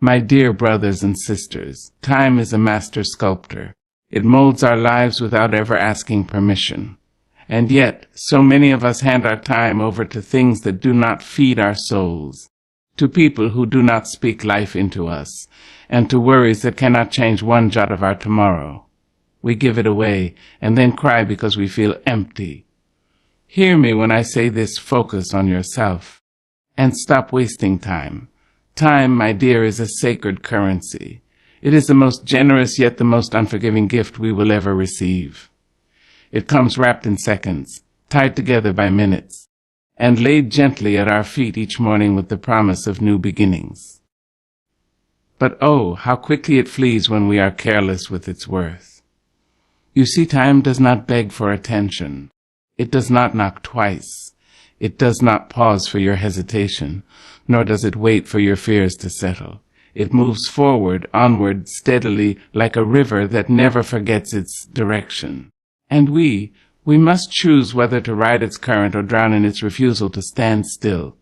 My dear brothers and sisters, time is a master sculptor. It molds our lives without ever asking permission. And yet, so many of us hand our time over to things that do not feed our souls, to people who do not speak life into us, and to worries that cannot change one jot of our tomorrow. We give it away and then cry because we feel empty. Hear me when I say this: focus on yourself and stop wasting time. Time, my dear, is a sacred currency. It is the most generous yet the most unforgiving gift we will ever receive. It comes wrapped in seconds, tied together by minutes, and laid gently at our feet each morning with the promise of new beginnings. But oh, how quickly it flees when we are careless with its worth. You see, time does not beg for attention. It does not knock twice. It does not pause for your hesitation, nor does it wait for your fears to settle. It moves forward, onward, steadily, like a river that never forgets its direction. And we must choose whether to ride its current or drown in its refusal to stand still.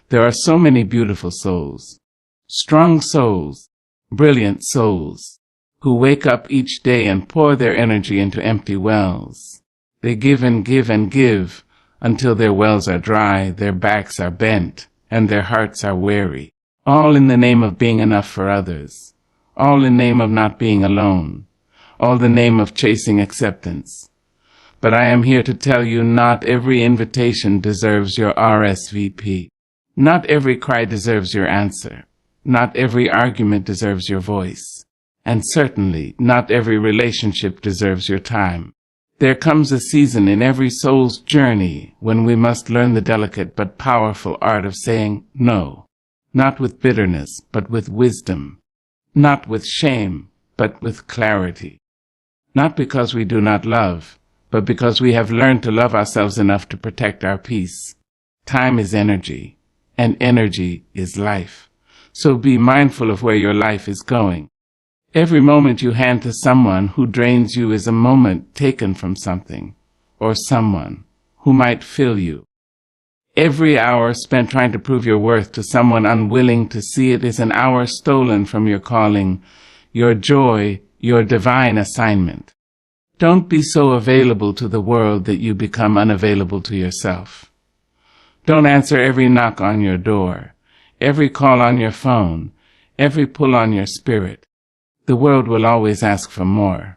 There are so many beautiful souls, strong souls, brilliant souls, who wake up each day and pour their energy into empty wells. They give and give and give until their wells are dry, their backs are bent, and their hearts are weary. All in the name of being enough for others. All in the name of not being alone. All in the name of chasing acceptance. But I am here to tell you, not every invitation deserves your RSVP. Not every cry deserves your answer. Not every argument deserves your voice. And certainly, not every relationship deserves your time. There comes a season in every soul's journey when we must learn the delicate but powerful art of saying no. Not with bitterness, but with wisdom. Not with shame, but with clarity. Not because we do not love, but because we have learned to love ourselves enough to protect our peace. Time is energy, and energy is life. So be mindful of where your life is going. Every moment you hand to someone who drains you is a moment taken from something, or someone, who might fill you. Every hour spent trying to prove your worth to someone unwilling to see it is an hour stolen from your calling, your joy, your divine assignment. Don't be so available to the world that you become unavailable to yourself. Don't answer every knock on your door, every call on your phone, every pull on your spirit. The world will always ask for more.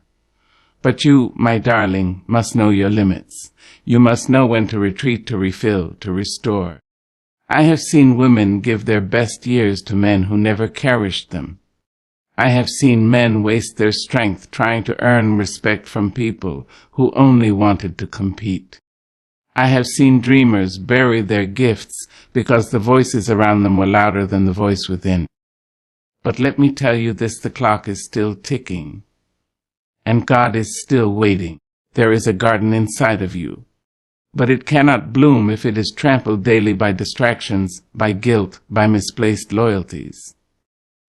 But you, my darling, must know your limits. You must know when to retreat, to refill, to restore. I have seen women give their best years to men who never cherished them. I have seen men waste their strength trying to earn respect from people who only wanted to compete. I have seen dreamers bury their gifts because the voices around them were louder than the voice within. But let me tell you this: the clock is still ticking, and God is still waiting. There is a garden inside of you, but it cannot bloom if it is trampled daily by distractions, by guilt, by misplaced loyalties.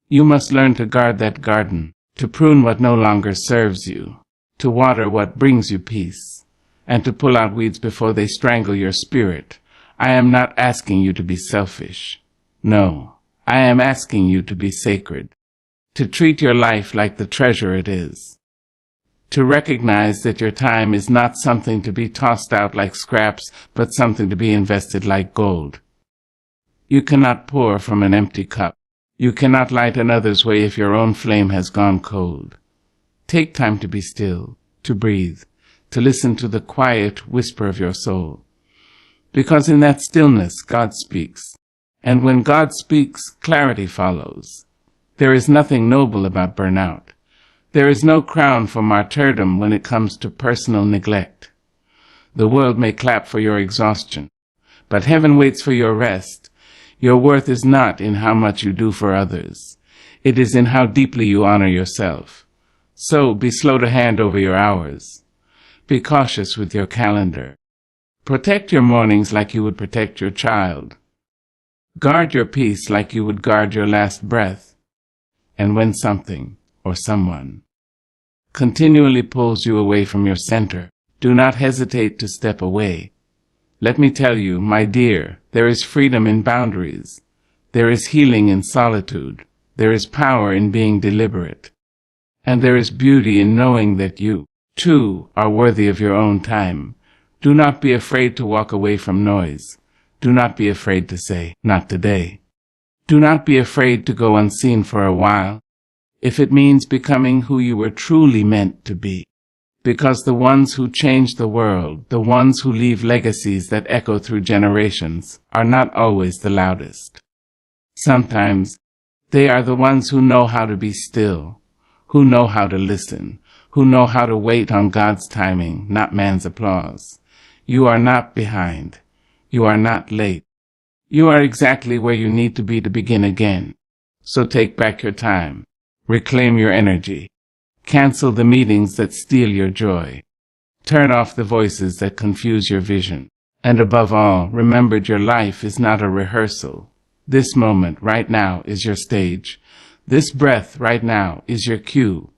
You must learn to guard that garden, to prune what no longer serves you, to water what brings you peace, and to pull out weeds before they strangle your spirit. I am not asking you to be selfish. No, I am asking you to be sacred, to treat your life like the treasure it is, to recognize that your time is not something to be tossed out like scraps, but something to be invested like gold. You cannot pour from an empty cup. You cannot light another's way if your own flame has gone cold. Take time to be still, to breathe, to listen to the quiet whisper of your soul. Because in that stillness, God speaks. And when God speaks, clarity follows. There is nothing noble about burnout. There is no crown for martyrdom when it comes to personal neglect. The world may clap for your exhaustion, but heaven waits for your rest. Your worth is not in how much you do for others. It is in how deeply you honor yourself. So be slow to hand over your hours. Be cautious with your calendar. Protect your mornings like you would protect your child. Guard your peace like you would guard your last breath. And when something or someone continually pulls you away from your center, do not hesitate to step away. Let me tell you, my dear, there is freedom in boundaries. There is healing in solitude. There is power in being deliberate. And there is beauty in knowing that you, too, are worthy of your own time. Do not be afraid to walk away from noise. Do not be afraid to say, "Not today." Do not be afraid to go unseen for a while, if it means becoming who you were truly meant to be. Because the ones who change the world, the ones who leave legacies that echo through generations, are not always the loudest. Sometimes, they are the ones who know how to be still, who know how to listen, who know how to wait on God's timing, not man's applause. You are not behind. You are not late. You are exactly where you need to be to begin again. So take back your time. Reclaim your energy. Cancel the meetings that steal your joy. Turn off the voices that confuse your vision. And above all, remember your life is not a rehearsal. This moment right now is your stage. This breath right now is your cue.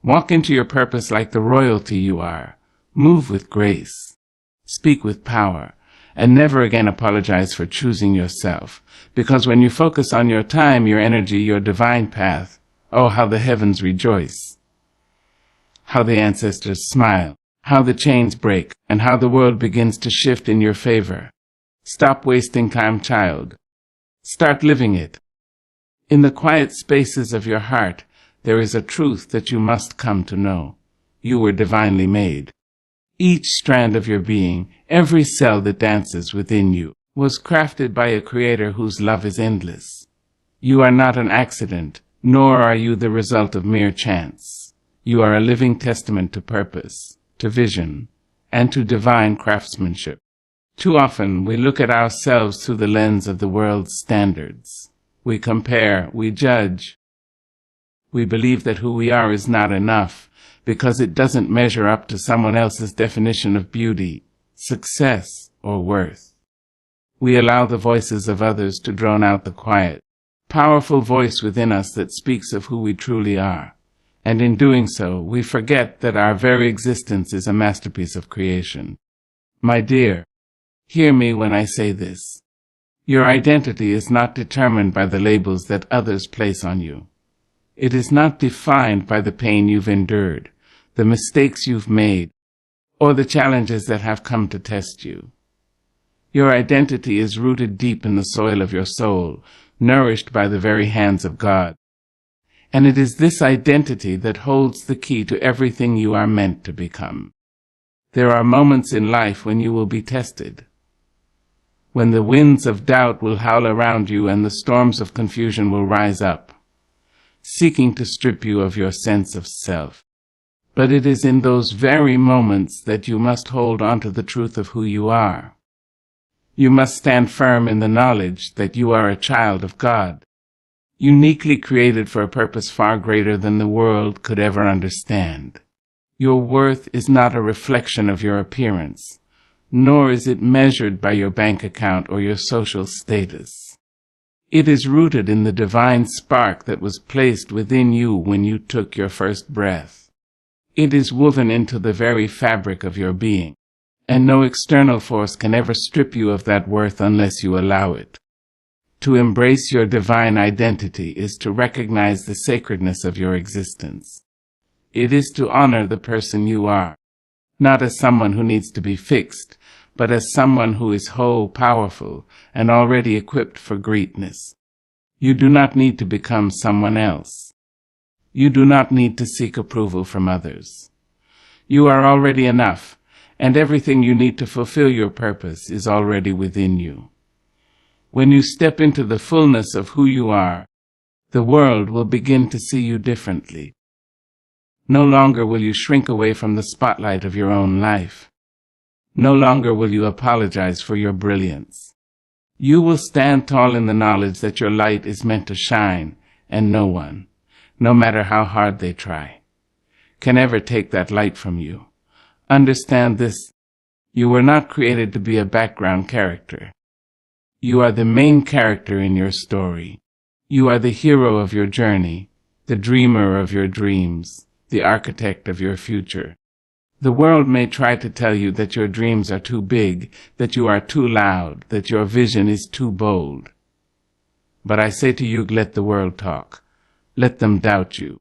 Walk into your purpose like the royalty you are. Move with grace. Speak with power. And never again apologize for choosing yourself. Because when you focus on your time, your energy, your divine path, oh, how the heavens rejoice. How the ancestors smile. How the chains break. And how the world begins to shift in your favor. Stop wasting time, child. Start living it. In the quiet spaces of your heart, there is a truth that you must come to know. You were divinely made. Each strand of your being, every cell that dances within you, was crafted by a creator whose love is endless. You are not an accident, nor are you the result of mere chance. You are a living testament to purpose, to vision, and to divine craftsmanship. Too often we look at ourselves through the lens of the world's standards. We compare, we judge. We believe that who we are is not enough, because it doesn't measure up to someone else's definition of beauty, success, or worth. We allow the voices of others to drown out the quiet, powerful voice within us that speaks of who we truly are. And in doing so, we forget that our very existence is a masterpiece of creation. My dear, hear me when I say this. Your identity is not determined by the labels that others place on you. It is not defined by the pain you've endured, the mistakes you've made, or the challenges that have come to test you. Your identity is rooted deep in the soil of your soul, nourished by the very hands of God. And it is this identity that holds the key to everything you are meant to become. There are moments in life when you will be tested, when the winds of doubt will howl around you and the storms of confusion will rise up, seeking to strip you of your sense of self. But it is in those very moments that you must hold on to the truth of who you are. You must stand firm in the knowledge that you are a child of God, uniquely created for a purpose far greater than the world could ever understand. Your worth is not a reflection of your appearance, nor is it measured by your bank account or your social status. It is rooted in the divine spark that was placed within you when you took your first breath. It is woven into the very fabric of your being, and no external force can ever strip you of that worth unless you allow it. To embrace your divine identity is to recognize the sacredness of your existence. It is to honor the person you are, not as someone who needs to be fixed, but as someone who is whole, powerful, and already equipped for greatness. You do not need to become someone else. You do not need to seek approval from others. You are already enough, and everything you need to fulfill your purpose is already within you. When you step into the fullness of who you are, the world will begin to see you differently. No longer will you shrink away from the spotlight of your own life. No longer will you apologize for your brilliance. You will stand tall in the knowledge that your light is meant to shine, and no one, no matter how hard they try, can ever take that light from you. Understand this: you were not created to be a background character. You are the main character in your story. You are the hero of your journey, the dreamer of your dreams, the architect of your future. The world may try to tell you that your dreams are too big, that you are too loud, that your vision is too bold. But I say to you, let the world talk. Let them doubt you.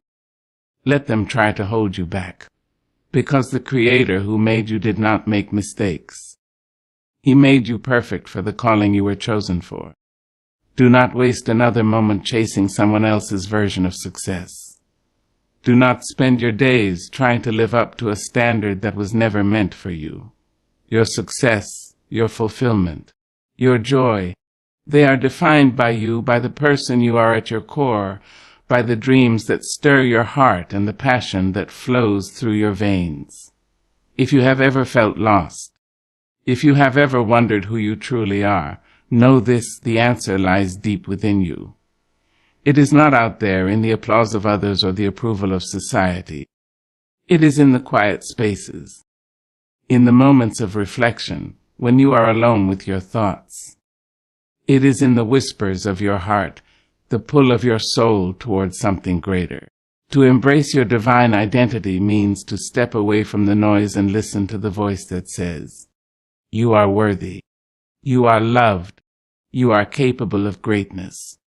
Let them try to hold you back. Because the Creator who made you did not make mistakes. He made you perfect for the calling you were chosen for. Do not waste another moment chasing someone else's version of success. Do not spend your days trying to live up to a standard that was never meant for you. Your success, your fulfillment, your joy, they are defined by you, by the person you are at your core, by the dreams that stir your heart and the passion that flows through your veins. If you have ever felt lost, if you have ever wondered who you truly are, know this: the answer lies deep within you. It is not out there in the applause of others or the approval of society. It is in the quiet spaces, in the moments of reflection, when you are alone with your thoughts. It is in the whispers of your heart, the pull of your soul towards something greater. To embrace your divine identity means to step away from the noise and listen to the voice that says, "You are worthy. You are loved. You are capable of greatness."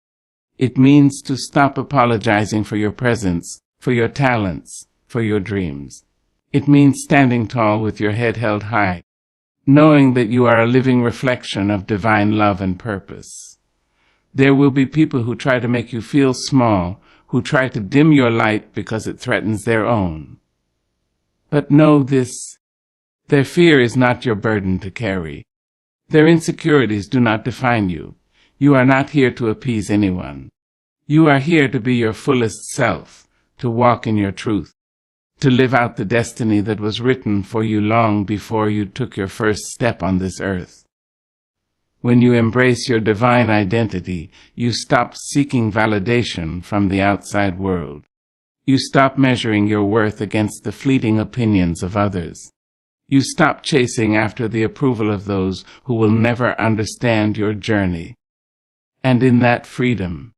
It means to stop apologizing for your presence, for your talents, for your dreams. It means standing tall with your head held high, knowing that you are a living reflection of divine love and purpose. There will be people who try to make you feel small, who try to dim your light because it threatens their own. But know this: their fear is not your burden to carry. Their insecurities do not define you. You are not here to appease anyone. You are here to be your fullest self, to walk in your truth, to live out the destiny that was written for you long before you took your first step on this earth. When you embrace your divine identity, you stop seeking validation from the outside world. You stop measuring your worth against the fleeting opinions of others. You stop chasing after the approval of those who will never understand your journey. And in that freedom,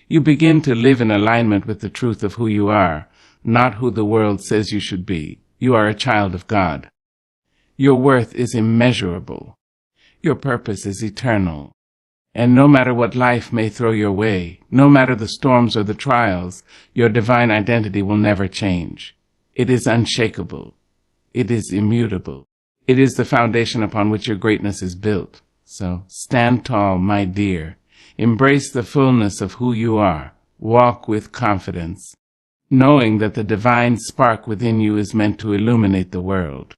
you begin to live in alignment with the truth of who you are, not who the world says you should be. You are a child of God. Your worth is immeasurable. Your purpose is eternal. And no matter what life may throw your way, no matter the storms or the trials, your divine identity will never change. It is unshakable. It is immutable. It is the foundation upon which your greatness is built. So stand tall, my dear. Embrace the fullness of who you are. Walk with confidence, knowing that the divine spark within you is meant to illuminate the world.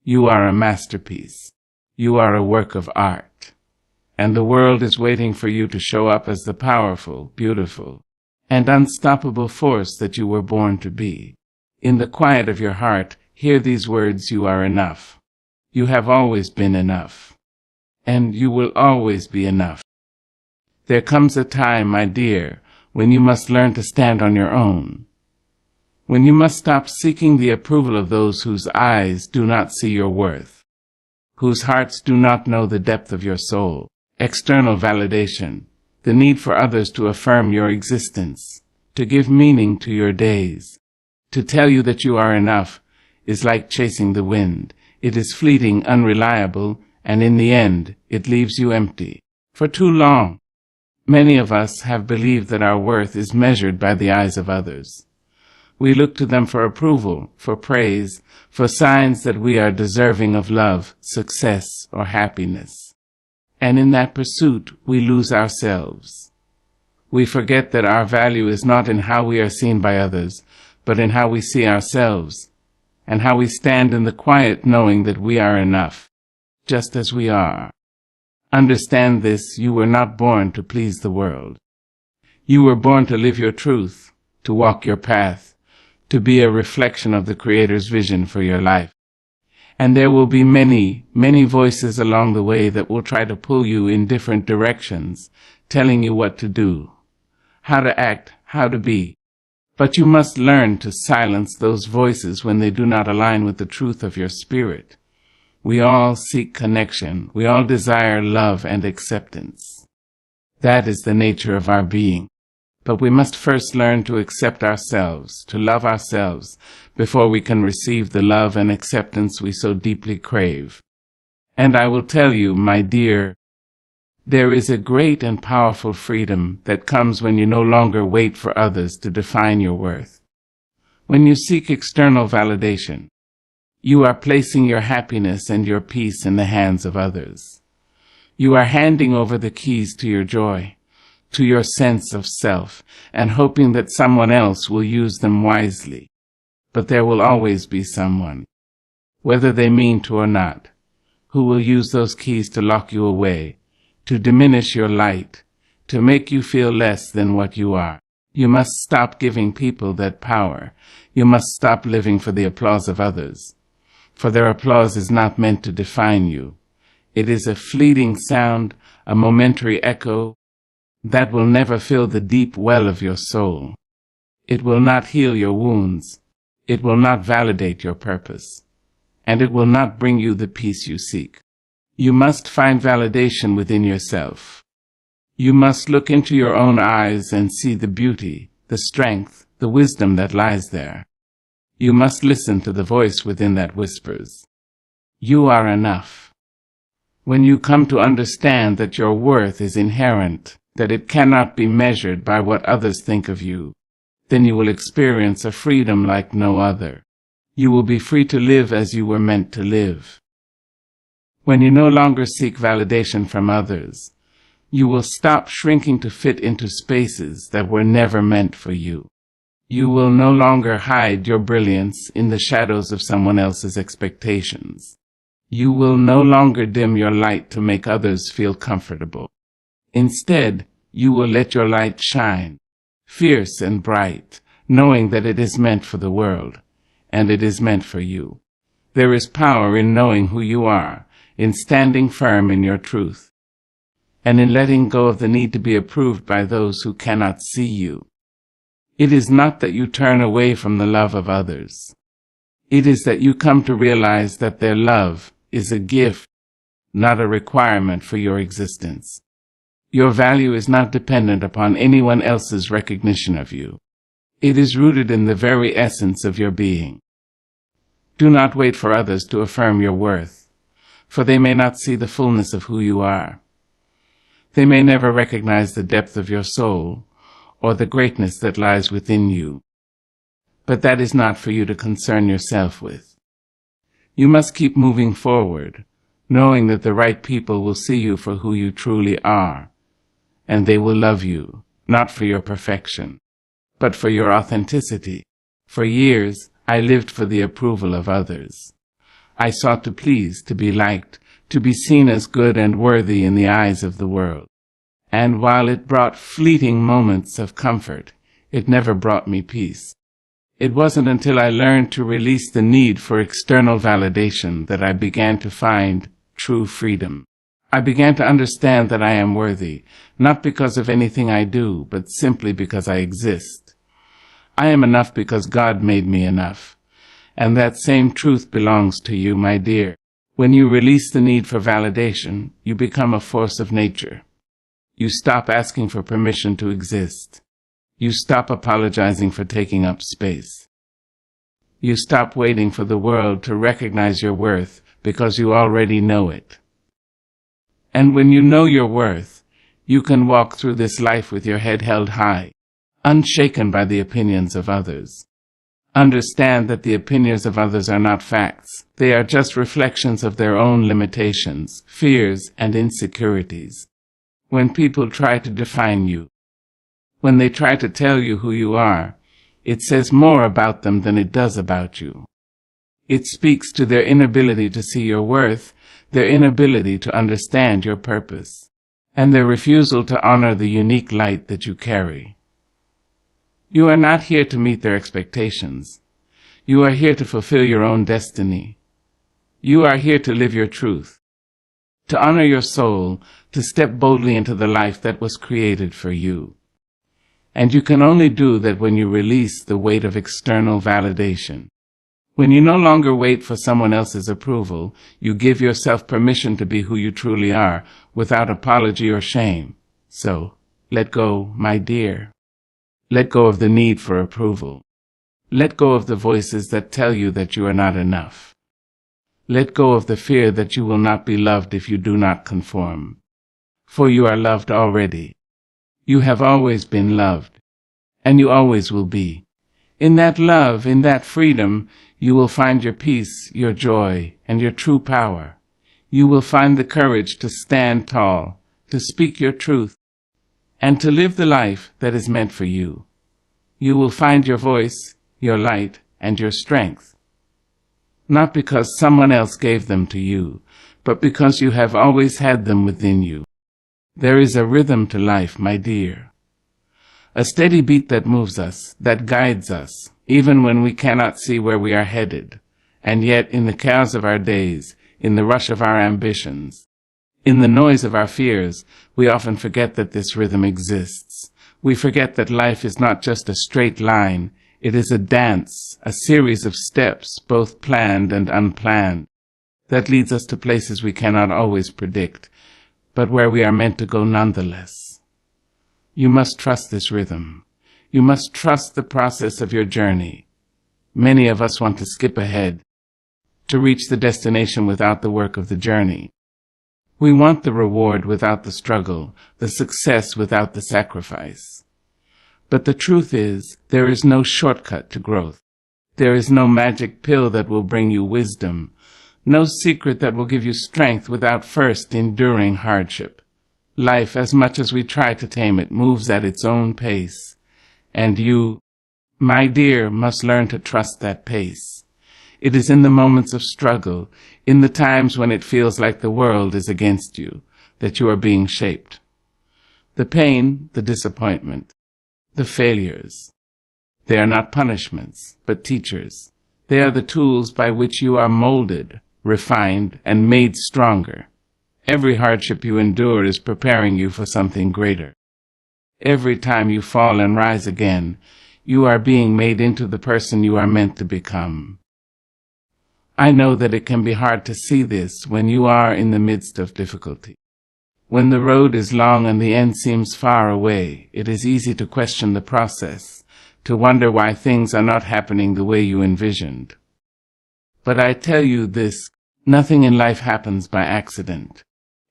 You are a masterpiece. You are a work of art. And the world is waiting for you to show up as the powerful, beautiful, and unstoppable force that you were born to be. In the quiet of your heart, hear these words: you are enough. You have always been enough. And you will always be enough. There comes a time, my dear, when you must learn to stand on your own. When you must stop seeking the approval of those whose eyes do not see your worth, whose hearts do not know the depth of your soul. External validation, the need for others to affirm your existence, to give meaning to your days, to tell you that you are enough, is like chasing the wind. It is fleeting, unreliable, and in the end, it leaves you empty. For too long, many of us have believed that our worth is measured by the eyes of others. We look to them for approval, for praise, for signs that we are deserving of love, success, or happiness. And in that pursuit, we lose ourselves. We forget that our value is not in how we are seen by others, but in how we see ourselves, and how we stand in the quiet knowing that we are enough, just as we are. Understand this: you were not born to please the world. You were born to live your truth, to walk your path, to be a reflection of the Creator's vision for your life. And there will be many, many voices along the way that will try to pull you in different directions, telling you what to do, how to act, how to be. But you must learn to silence those voices when they do not align with the truth of your spirit. We all seek connection. We all desire love and acceptance. That is the nature of our being. But we must first learn to accept ourselves, to love ourselves, before we can receive the love and acceptance we so deeply crave. And I will tell you, my dear, There is a great and powerful freedom that comes when you no longer wait for others to define your worth. When you seek external validation, you are placing your happiness and your peace in the hands of others. You are handing over the keys to your joy, to your sense of self, and hoping that someone else will use them wisely. But there will always be someone, whether they mean to or not, who will use those keys to lock you away, to diminish your light, to make you feel less than what you are. You must stop giving people that power. You must stop living for the applause of others, for their applause is not meant to define you. It is a fleeting sound, a momentary echo that will never fill the deep well of your soul. It will not heal your wounds. It will not validate your purpose, and it will not bring you the peace you seek. You must find validation within yourself. You must look into your own eyes and see the beauty, the strength, the wisdom that lies there. You must listen to the voice within that whispers, "You are enough." When you come to understand that your worth is inherent, that it cannot be measured by what others think of you, then you will experience a freedom like no other. You will be free to live as you were meant to live. When you no longer seek validation from others, you will stop shrinking to fit into spaces that were never meant for you. You will no longer hide your brilliance in the shadows of someone else's expectations. You will no longer dim your light to make others feel comfortable. Instead, you will let your light shine, fierce and bright, knowing that it is meant for the world, and it is meant for you. There is power in knowing who you are, in standing firm in your truth, and in letting go of the need to be approved by those who cannot see you. It is not that you turn away from the love of others. It is that you come to realize that their love is a gift, not a requirement for your existence. Your value is not dependent upon anyone else's recognition of you. It is rooted in the very essence of your being. Do not wait for others to affirm your worth, for they may not see the fullness of who you are. They may never recognize the depth of your soul or the greatness that lies within you. But that is not for you to concern yourself with. You must keep moving forward, knowing that the right people will see you for who you truly are, and they will love you, not for your perfection, but for your authenticity. For years, I lived for the approval of others. I sought to please, to be liked, to be seen as good and worthy in the eyes of the world. And while it brought fleeting moments of comfort, it never brought me peace. It wasn't until I learned to release the need for external validation that I began to find true freedom. I began to understand that I am worthy, not because of anything I do, but simply because I exist. I am enough because God made me enough. And that same truth belongs to you, my dear. When you release the need for validation, you become a force of nature. You stop asking for permission to exist. You stop apologizing for taking up space. You stop waiting for the world to recognize your worth because you already know it. And when you know your worth, you can walk through this life with your head held high, unshaken by the opinions of others. Understand that the opinions of others are not facts. They are just reflections of their own limitations, fears, and insecurities. When people try to define you, when they try to tell you who you are, it says more about them than it does about you. It speaks to their inability to see your worth, their inability to understand your purpose, and their refusal to honor the unique light that you carry. You are not here to meet their expectations. You are here to fulfill your own destiny. You are here to live your truth, to honor your soul, to step boldly into the life that was created for you. And you can only do that when you release the weight of external validation. When you no longer wait for someone else's approval, you give yourself permission to be who you truly are, without apology or shame. So, let go, my dear. Let go of the need for approval. Let go of the voices that tell you that you are not enough. Let go of the fear that you will not be loved if you do not conform. for you are loved already. You have always been loved, and you always will be. In that love, in that freedom, you will find your peace, your joy, and your true power. You will find the courage to stand tall, to speak your truth, and to live the life that is meant for you. You will find your voice, your light, and your strength. Not because someone else gave them to you, but because you have always had them within you. There is a rhythm to life, my dear. A steady beat that moves us, that guides us, even when we cannot see where we are headed. And yet, in the chaos of our days, in the rush of our ambitions, in the noise of our fears, we often forget that this rhythm exists. We forget that life is not just a straight line. It is a dance, a series of steps, both planned and unplanned, that leads us to places we cannot always predict, but where we are meant to go nonetheless. You must trust this rhythm. You must trust the process of your journey. Many of us want to skip ahead, to reach the destination without the work of the journey. We want the reward without the struggle, the success without the sacrifice. But the truth is, there is no shortcut to growth. There is no magic pill that will bring you wisdom, no secret that will give you strength without first enduring hardship. Life, as much as we try to tame it, moves at its own pace. And you, my dear, must learn to trust that pace. It is in the moments of struggle, in the times when it feels like the world is against you, that you are being shaped. The pain, the disappointment, the failures, they are not punishments, but teachers. They are the tools by which you are molded, refined, and made stronger. Every hardship you endure is preparing you for something greater. Every time you fall and rise again, you are being made into the person you are meant to become. I know that it can be hard to see this when you are in the midst of difficulty. When the road is long and the end seems far away, it is easy to question the process, to wonder why things are not happening the way you envisioned. But I tell you this, nothing in life happens by accident.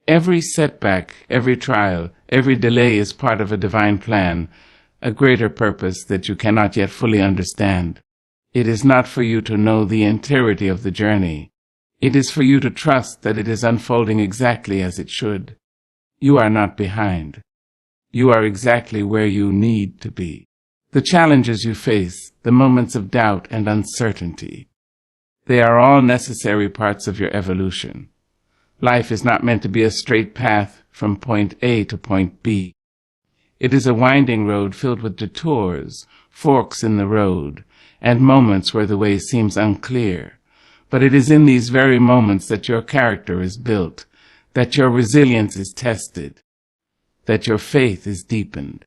Every setback, every trial, every delay is part of a divine plan, a greater purpose that you cannot yet fully understand. It is not for you to know the entirety of the journey. It is for you to trust that it is unfolding exactly as it should. You are not behind. You are exactly where you need to be. The challenges you face, the moments of doubt and uncertainty, they are all necessary parts of your evolution. Life is not meant to be a straight path from point A to point B. It is a winding road filled with detours, forks in the road, and moments where the way seems unclear. But it is in these very moments that your character is built, that your resilience is tested, that your faith is deepened.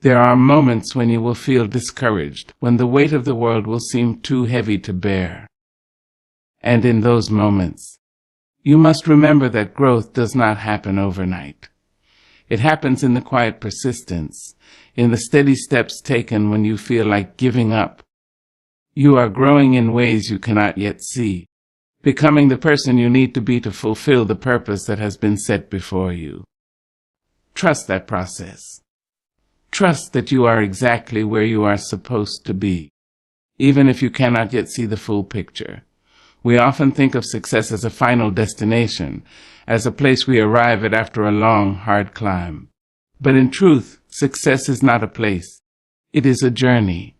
There are moments when you will feel discouraged, when the weight of the world will seem too heavy to bear. And in those moments, you must remember that growth does not happen overnight. It happens in the quiet persistence, in the steady steps taken when you feel like giving up. You are growing in ways you cannot yet see, becoming the person you need to be to fulfill the purpose that has been set before you. Trust that process. Trust that you are exactly where you are supposed to be, even if you cannot yet see the full picture. We often think of success as a final destination, as a place we arrive at after a long, hard climb. But in truth, success is not a place. It is a journey.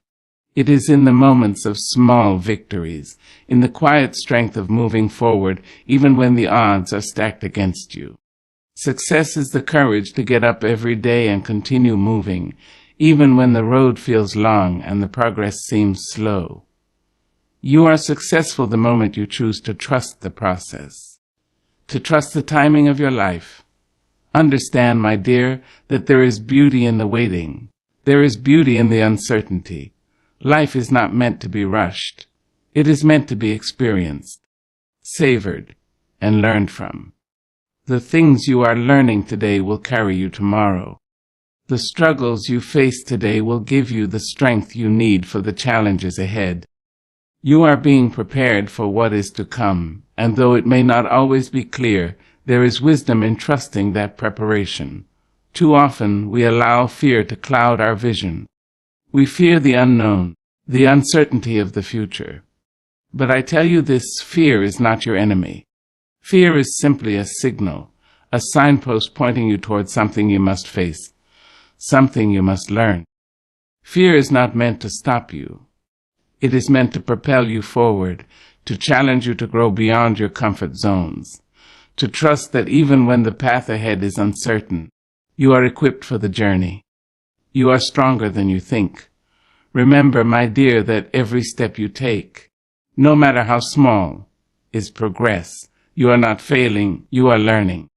It is in the moments of small victories, in the quiet strength of moving forward, even when the odds are stacked against you. Success is the courage to get up every day and continue moving, even when the road feels long and the progress seems slow. You are successful the moment you choose to trust the process, to trust the timing of your life. Understand, my dear, that there is beauty in the waiting. There is beauty in the uncertainty. Life is not meant to be rushed. It is meant to be experienced, savored, and learned from. The things you are learning today will carry you tomorrow. The struggles you face today will give you the strength you need for the challenges ahead. You are being prepared for what is to come, and though it may not always be clear, There is wisdom in trusting that preparation. Too often we allow fear to cloud our vision. We fear the unknown, the uncertainty of the future. But I tell you this, fear is not your enemy. Fear is simply a signal, a signpost pointing you towards something you must face, something you must learn. Fear is not meant to stop you. It is meant to propel you forward, to challenge you to grow beyond your comfort zones, to trust that even when the path ahead is uncertain, you are equipped for the journey. You are stronger than you think. Remember, my dear, that every step you take, no matter how small, is progress. You are not failing, you are learning.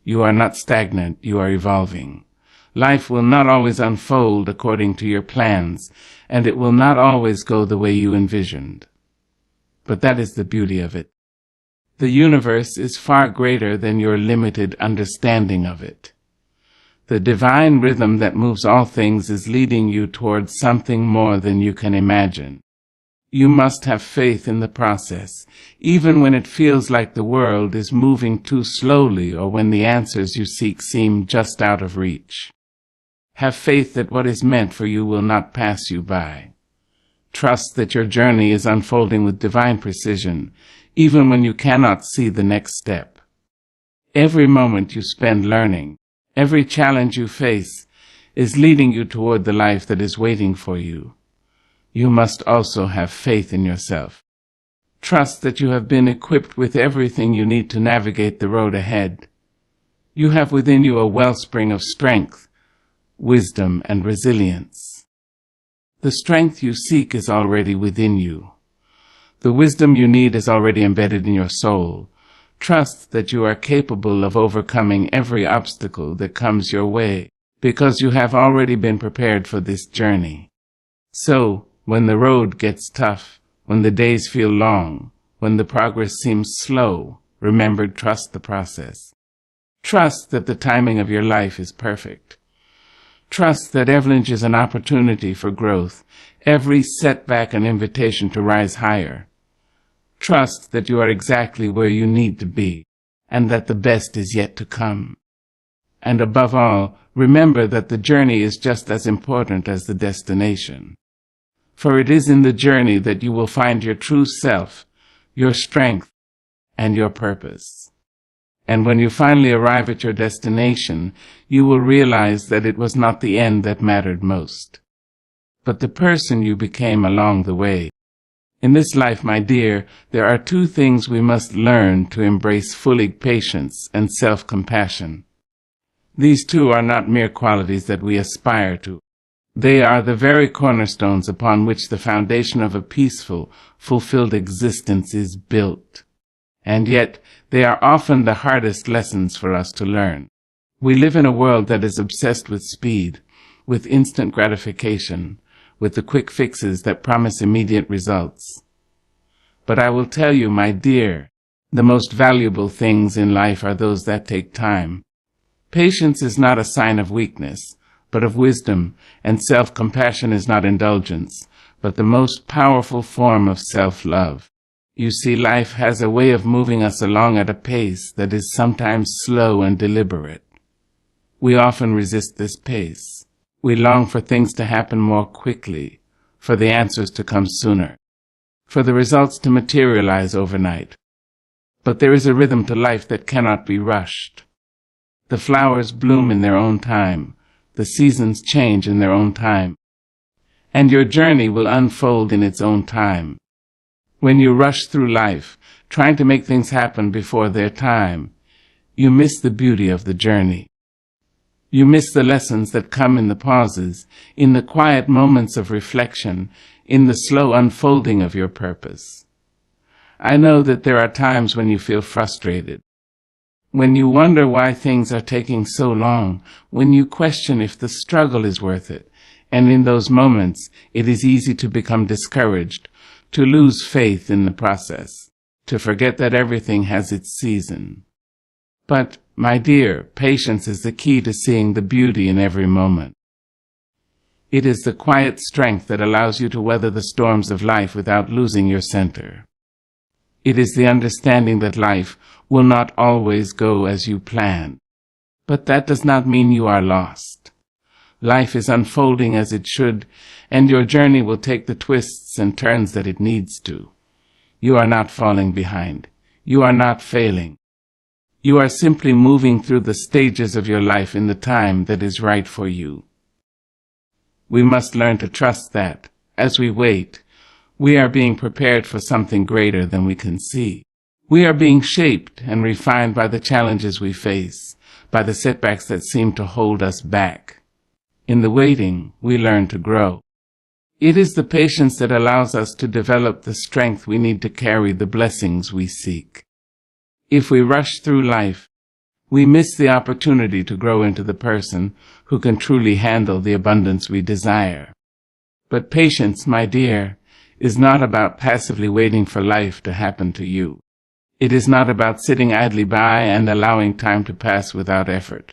You are not stagnant, you are evolving. Life will not always unfold according to your plans, and it will not always go the way you envisioned. But that is the beauty of it. The universe is far greater than your limited understanding of it. The divine rhythm that moves all things is leading you towards something more than you can imagine. You must have faith in the process, even when it feels like the world is moving too slowly or when the answers you seek seem just out of reach. Have faith that what is meant for you will not pass you by. Trust that your journey is unfolding with divine precision, even when you cannot see the next step. Every moment you spend learning, every challenge you face, is leading you toward the life that is waiting for you. You must also have faith in yourself. Trust that you have been equipped with everything you need to navigate the road ahead. You have within you a wellspring of strength, wisdom, and resilience. The strength you seek is already within you. The wisdom you need is already embedded in your soul. Trust that you are capable of overcoming every obstacle that comes your way, because you have already been prepared for this journey. So, when the road gets tough, when the days feel long, when the progress seems slow, remember, trust the process. Trust that the timing of your life is perfect. Trust that every challenge is an opportunity for growth, every setback an invitation to rise higher. Trust that you are exactly where you need to be, and that the best is yet to come. And above all, remember that the journey is just as important as the destination. For it is in the journey that you will find your true self, your strength, and your purpose. And when you finally arrive at your destination, you will realize that it was not the end that mattered most, but the person you became along the way. In this life, my dear, there are two things we must learn to embrace fully: patience and self-compassion. These two are not mere qualities that we aspire to. They are the very cornerstones upon which the foundation of a peaceful, fulfilled existence is built. And yet, they are often the hardest lessons for us to learn. We live in a world that is obsessed with speed, with instant gratification, with the quick fixes that promise immediate results. But I will tell you, my dear, the most valuable things in life are those that take time. Patience is not a sign of weakness, but of wisdom, and self-compassion is not indulgence, but the most powerful form of self-love. You see, life has a way of moving us along at a pace that is sometimes slow and deliberate. We often resist this pace. We long for things to happen more quickly, for the answers to come sooner, for the results to materialize overnight. But there is a rhythm to life that cannot be rushed. The flowers bloom in their own time, the seasons change in their own time, and your journey will unfold in its own time. When you rush through life, trying to make things happen before their time, you miss the beauty of the journey. You miss the lessons that come in the pauses, in the quiet moments of reflection, in the slow unfolding of your purpose. I know that there are times when you feel frustrated, when you wonder why things are taking so long, when you question if the struggle is worth it, and in those moments it is easy to become discouraged, to lose faith in the process, to forget that everything has its season. But, my dear, patience is the key to seeing the beauty in every moment. It is the quiet strength that allows you to weather the storms of life without losing your center. It is the understanding that life will not always go as you planned. But that does not mean you are lost. Life is unfolding as it should, and your journey will take the twists and turns that it needs to. You are not falling behind. You are not failing. You are simply moving through the stages of your life in the time that is right for you. We must learn to trust that, as we wait, we are being prepared for something greater than we can see. We are being shaped and refined by the challenges we face, by the setbacks that seem to hold us back. In the waiting, we learn to grow. It is the patience that allows us to develop the strength we need to carry the blessings we seek. If we rush through life, we miss the opportunity to grow into the person who can truly handle the abundance we desire. But patience, my dear, is not about passively waiting for life to happen to you. It is not about sitting idly by and allowing time to pass without effort.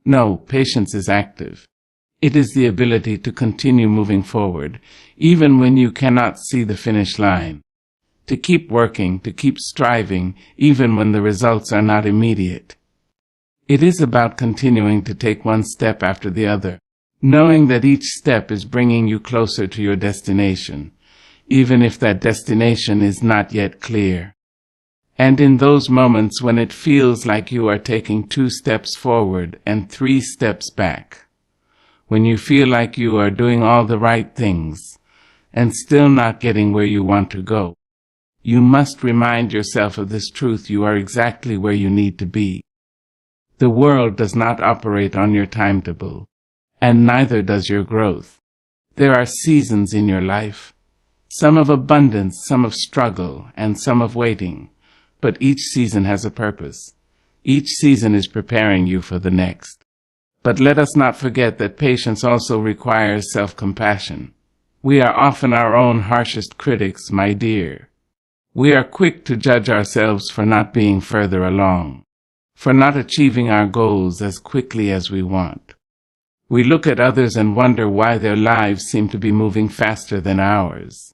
No, patience is active. It is the ability to continue moving forward, even when you cannot see the finish line. To keep working, to keep striving, even when the results are not immediate. It is about continuing to take one step after the other, knowing that each step is bringing you closer to your destination, even if that destination is not yet clear. And in those moments when it feels like you are taking 2 steps forward and 3 steps back, when you feel like you are doing all the right things and still not getting where you want to go, you must remind yourself of this truth: you are exactly where you need to be. The world does not operate on your timetable, and neither does your growth. There are seasons in your life, some of abundance, some of struggle, and some of waiting, but each season has a purpose. Each season is preparing you for the next. But let us not forget that patience also requires self-compassion. We are often our own harshest critics, my dear. We are quick to judge ourselves for not being further along, for not achieving our goals as quickly as we want. We look at others and wonder why their lives seem to be moving faster than ours,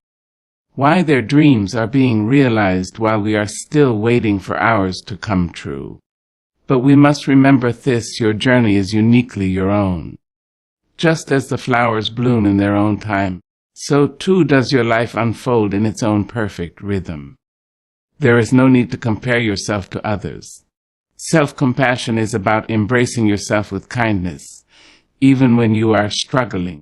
why their dreams are being realized while we are still waiting for ours to come true. But we must remember this: your journey is uniquely your own. Just as the flowers bloom in their own time, so too does your life unfold in its own perfect rhythm. There is no need to compare yourself to others. Self-compassion is about embracing yourself with kindness, even when you are struggling.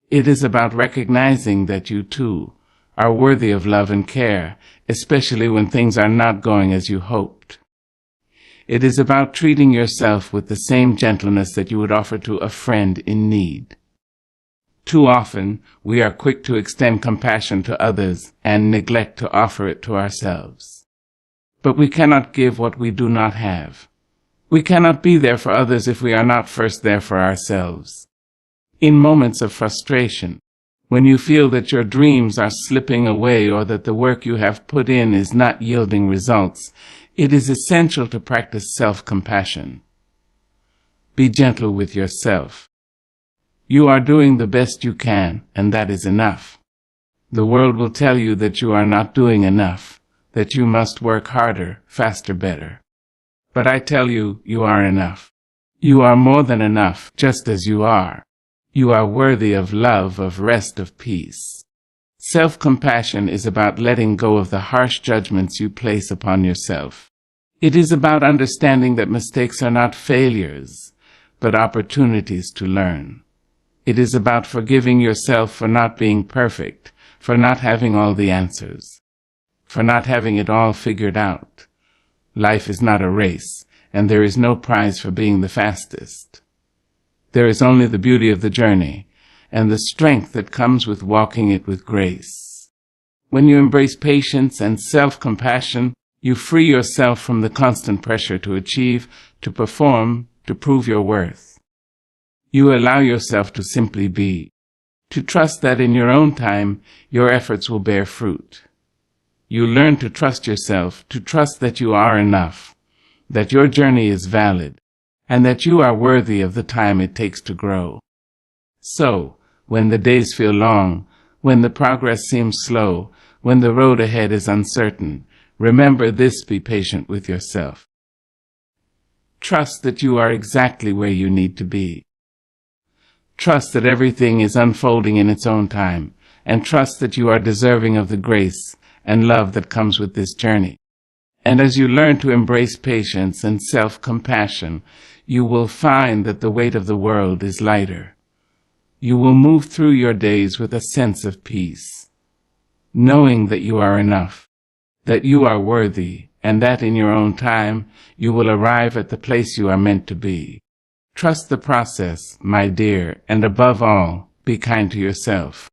It is about recognizing that you too are worthy of love and care, especially when things are not going as you hoped. It is about treating yourself with the same gentleness that you would offer to a friend in need. Too often, we are quick to extend compassion to others and neglect to offer it to ourselves. But we cannot give what we do not have. We cannot be there for others if we are not first there for ourselves. In moments of frustration, when you feel that your dreams are slipping away or that the work you have put in is not yielding results, it is essential to practice self-compassion. Be gentle with yourself. You are doing the best you can, and that is enough. The world will tell you that you are not doing enough, that you must work harder, faster, better. But I tell you, you are enough. You are more than enough, just as you are. You are worthy of love, of rest, of peace. Self-compassion is about letting go of the harsh judgments you place upon yourself. It is about understanding that mistakes are not failures, but opportunities to learn. It is about forgiving yourself for not being perfect, for not having all the answers, for not having it all figured out. Life is not a race, and there is no prize for being the fastest. There is only the beauty of the journey, and the strength that comes with walking it with grace. When you embrace patience and self-compassion, you free yourself from the constant pressure to achieve, to perform, to prove your worth. You allow yourself to simply be, to trust that in your own time, your efforts will bear fruit. You learn to trust yourself, to trust that you are enough, that your journey is valid, and that you are worthy of the time it takes to grow. So, when the days feel long, when the progress seems slow, when the road ahead is uncertain, Remember this, be patient with yourself. Trust that you are exactly where you need to be. Trust that everything is unfolding in its own time, and trust that you are deserving of the grace and love that comes with this journey. And as you learn to embrace patience and self-compassion, you will find that the weight of the world is lighter. You will move through your days with a sense of peace, knowing that you are enough, that you are worthy, and that in your own time you will arrive at the place you are meant to be. Trust the process, my dear, and above all, be kind to yourself.